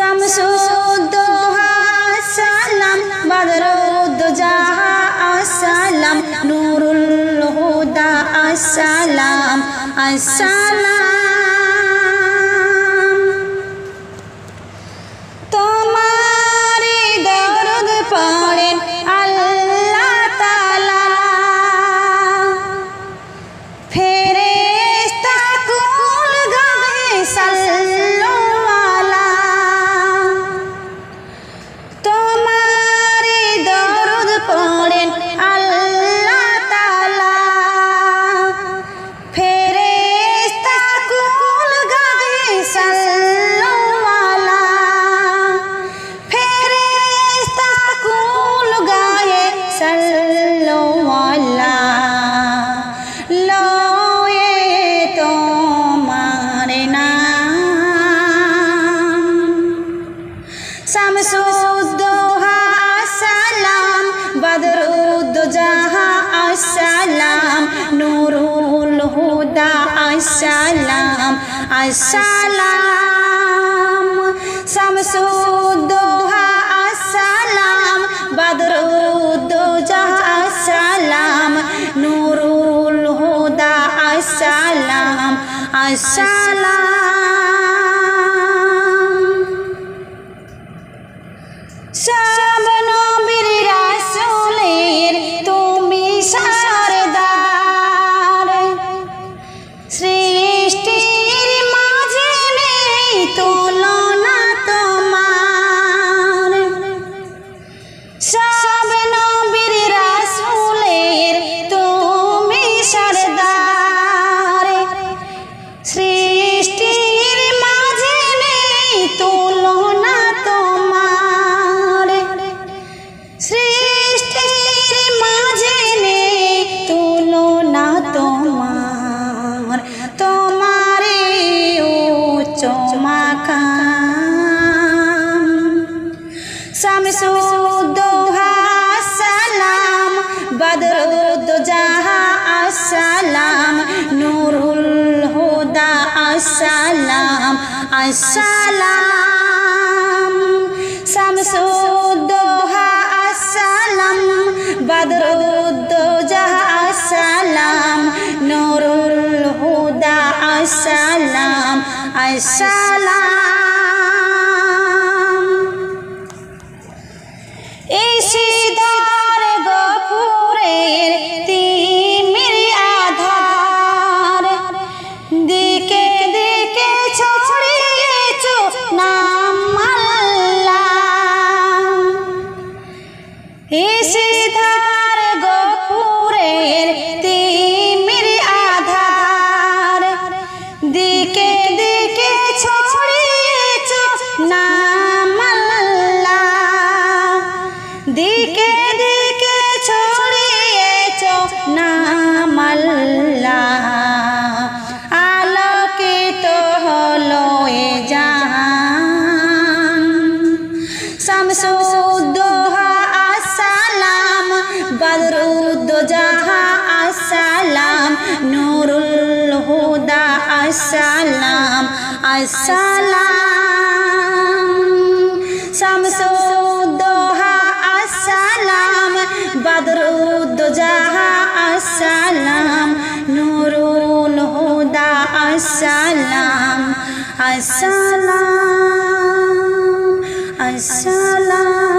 শামসুদ্দোহা আসসালাম, বদরুদ্দোজাহা আসসালাম, নূরুল হুদা আসসালাম, আসসালাম। তোমারি দরুদ পড়েন আল্লাহ তাআলা, ফেরেশতা কুল গায়ে সাল্লু আলা। তোমারি দরুদ পড়েন আল্লাহ তাআলা, ফেরেশতা কুল গায়ে সাল্লু আলা, ফেরেশতা কুল গায়ে সাল্লু আলা। লয়ে তোমার নাম শামসুদ্দোহা আসসালাম, বদরুদ্দোজাহা আসসালাম, নূরুল হুদা আসসালাম, আসসালাম। শামসুদ্দোহা আসসালাম, বদরুদ্দোজাহা আসসালাম, নূরুল হুদা আসসালাম, আসসালাম। সব নবীর রাসূলের তুমি সরদার, সৃষ্টির মাঝে নেই তুলনা তোমার। সব নবীর রাসূলের তুমি সরদার, সৃষ্টির মাঝে নেই তুলনা তোমার, সৃষ্টির মাঝে নেই তুলনা তোমার। তোমারে উচ্চ মাকাম শামসুদ্দোহা আসসালাম, বদরুদ্দোজাহা আসসালাম, নূরুল হুদা আসসালাম, আসসালাম। শামসুদ্দোহা আসসালাম, বদরুদ্দোজাহা আসসালাম, নূরুল হুদা আসসালাম, আসসালাম। ইসিদার গফুরের তিমির আধার, দিকে দিকে ছড়িয়েছো নাম আল্লাহ। ইসিদার গফুরের তিমির আধার, দিকে দিকে ছড়িয়েছো নাম আল্লাহ, দিকে দিকে ছড়িয়েছো নাম আল্লাহ। আলোকিত হলো এ জাহান, শামসুদ্দোহা আসসালাম, বদরুদ্দোজাহা আসসালাম, নূরুল হুদা আসসালাম, আসসালাম। শামসুদ্দোহা আসসালাম, বদরুদ্দোজাহা আসসালাম, নূরুল হুদা আসসালাম, আসসালাম, আসসালাম।